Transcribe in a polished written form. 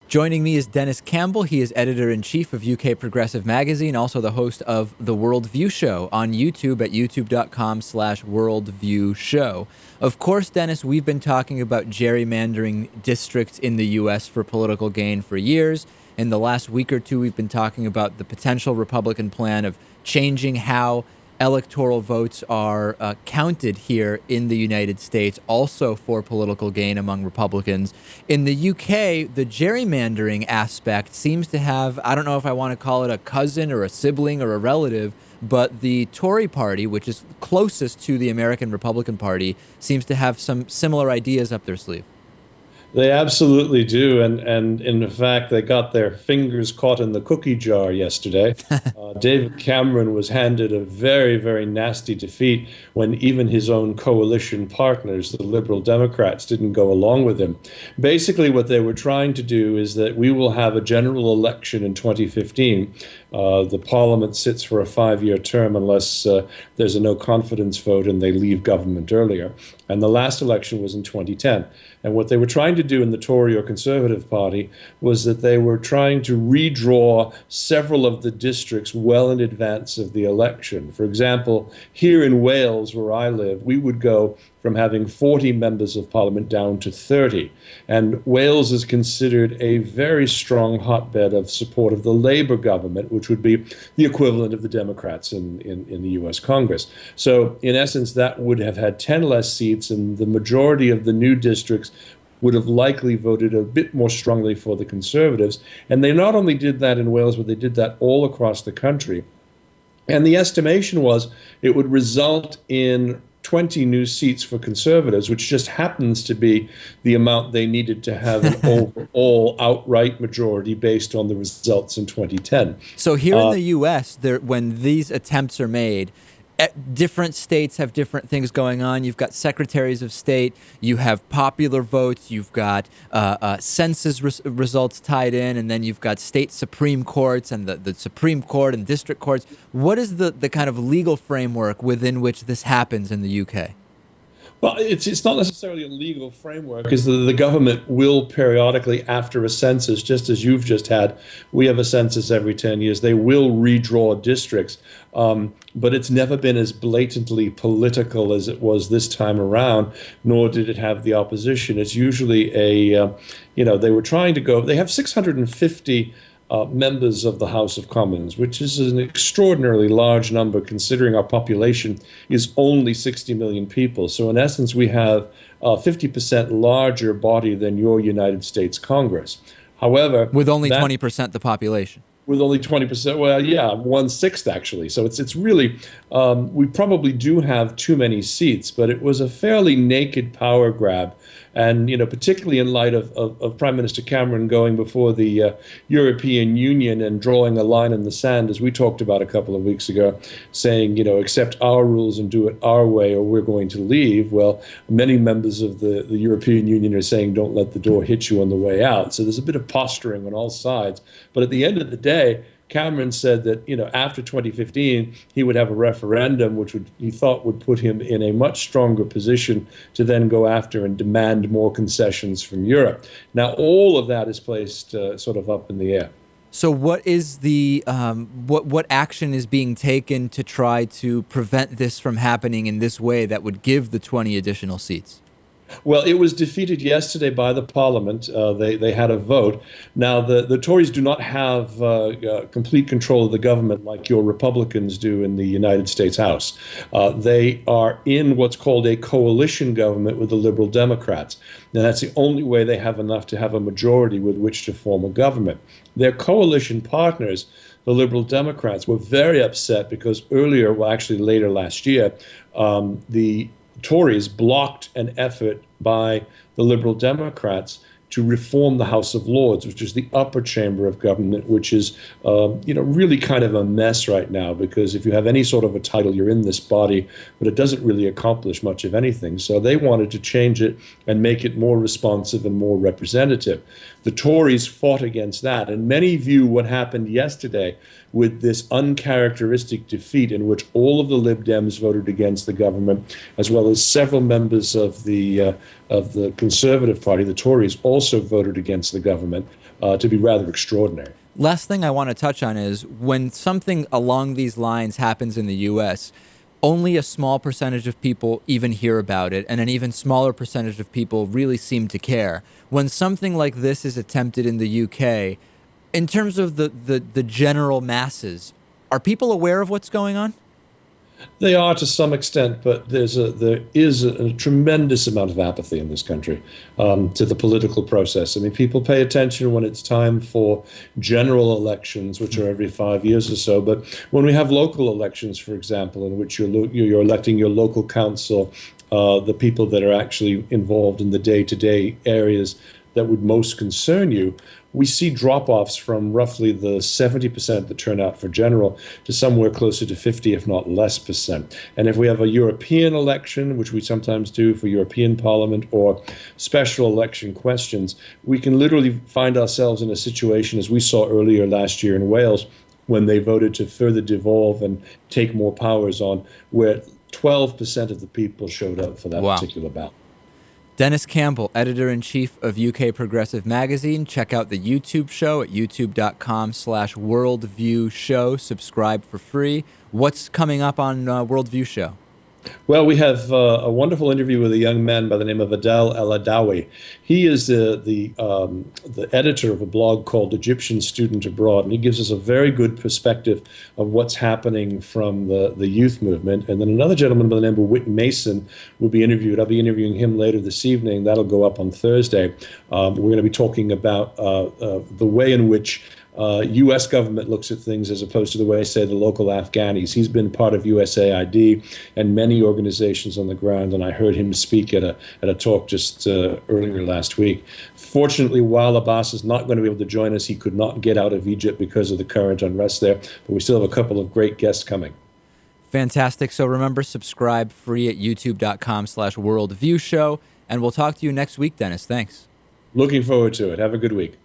Joining me is Denis Campbell. He is editor-in-chief of UK Progressive Magazine, also the host of the Worldview Show on YouTube at youtube.com/Worldview Show. Of course, Denis, we've been talking about gerrymandering districts in the U.S. for political gain for years. In the last week or two, we've been talking about the potential Republican plan of changing how electoral votes are counted here in the United States, also for political gain among Republicans. In the UK, the gerrymandering aspect seems to have, I don't know if I want to call it a cousin or a sibling or a relative, but the Tory party, which is closest to the American Republican Party, seems to have some similar ideas up their sleeve. They absolutely do, and in fact, they got their fingers caught in the cookie jar yesterday. David Cameron was handed a very, very nasty defeat when even his own coalition partners, the Liberal Democrats, didn't go along with him. Basically, what they were trying to do is that we will have a general election in 2015. The Parliament sits for a 5-year term unless there's a no-confidence vote and they leave government earlier. And the last election was in 2010. And what they were trying to do in the Tory or Conservative Party was that they were trying to redraw several of the districts well in advance of the election. For example, here in Wales, where I live, we would go from having 40 members of parliament down to 30. And Wales is considered a very strong hotbed of support of the Labour government, which would be the equivalent of the Democrats in the US Congress. So in essence, that would have had 10 less seats, and the majority of the new districts would have likely voted a bit more strongly for the Conservatives. And they not only did that in Wales, but they did that all across the country. And the estimation was it would result in 20 new seats for Conservatives, which just happens to be the amount they needed to have an overall outright majority based on the results in 2010. So here in the U.S., when these attempts are made, different states have different things going on. You've got secretaries of state, you have popular votes, you've got census results tied in, and then you've got state Supreme Courts and the Supreme Court and district courts. What is the kind of legal framework within which this happens in the UK? Well, it's not necessarily a legal framework, because the government will periodically, after a census, just as you've just had, we have a census every 10 years, they will redraw districts. But it's never been as blatantly political as it was this time around, nor did it have the opposition. It's usually they were trying to go, they have 650 members of the House of Commons, which is an extraordinarily large number considering our population is only 60 million people. So in essence, we have a 50% larger body than your United States Congress. However, with only 20% the population. With only 20%, well, yeah, 1/6 actually. So it's really, we probably do have too many seats, but it was a fairly naked power grab. And, particularly in light of Prime Minister Cameron going before the European Union and drawing a line in the sand, as we talked about a couple of weeks ago, saying, accept our rules and do it our way or we're going to leave. Well, many members of the European Union are saying, don't let the door hit you on the way out. So there's a bit of posturing on all sides. But at the end of the day, Cameron said that, after 2015, he would have a referendum, which he thought would put him in a much stronger position to then go after and demand more concessions from Europe. Now, all of that is placed sort of up in the air. So what is the what action is being taken to try to prevent this from happening in this way that would give the 20 additional seats? Well, it was defeated yesterday by the Parliament. They had a vote. Now, the Tories do not have complete control of the government like your Republicans do in the United States House. They are in what's called a coalition government with the Liberal Democrats. And that's the only way they have enough to have a majority with which to form a government. Their coalition partners, the Liberal Democrats, were very upset because earlier, well, actually later last year, the Tories blocked an effort by the Liberal Democrats to reform the House of Lords, which is the upper chamber of government, which is, really kind of a mess right now, because if you have any sort of a title, you're in this body, but it doesn't really accomplish much of anything. So they wanted to change it and make it more responsive and more representative. The Tories fought against that, and many view what happened yesterday with this uncharacteristic defeat in which all of the Lib Dems voted against the government, as well as several members of the Conservative Party, the Tories, also voted against the government. to be rather extraordinary. Last thing I want to touch on is when something along these lines happens in the U.S., only a small percentage of people even hear about it, and an even smaller percentage of people really seem to care. When something like this is attempted in the UK, in terms of the general masses, are people aware of what's going on? They are to some extent, but there is a tremendous amount of apathy in this country to the political process. I mean, people pay attention when it's time for general elections, which are every 5 years or so. But when we have local elections, for example, in which you're electing your local council, the people that are actually involved in the day-to-day areas that would most concern you, we see drop-offs from roughly the 70% that turn out for general to somewhere closer to 50, if not less percent. And if we have a European election, which we sometimes do for European Parliament, or special election questions, we can literally find ourselves in a situation, as we saw earlier last year in Wales, when they voted to further devolve and take more powers on, where 12% of the people showed up for that particular ballot. Denis Campbell, editor-in-chief of UK Progressive Magazine. Check out the YouTube show at youtube.com/Worldview Show. Subscribe for free. What's coming up on Worldview Show? Well, we have a wonderful interview with a young man by the name of Adel El-Adawi. He is the editor of a blog called Egyptian Student Abroad, and he gives us a very good perspective of what's happening from the youth movement. And then another gentleman by the name of Whit Mason will be interviewed. I'll be interviewing him later this evening. That'll go up on Thursday. We're going to be talking about the way in which U.S. government looks at things as opposed to the way, say, the local Afghanis. He's been part of USAID and many organizations on the ground, and I heard him speak at a talk just earlier last week. Fortunately, while Abbas is not going to be able to join us, he could not get out of Egypt because of the current unrest there, but we still have a couple of great guests coming. Fantastic. So remember, subscribe free at youtube.com/Worldview Show, and we'll talk to you next week, Denis. Thanks. Looking forward to it. Have a good week.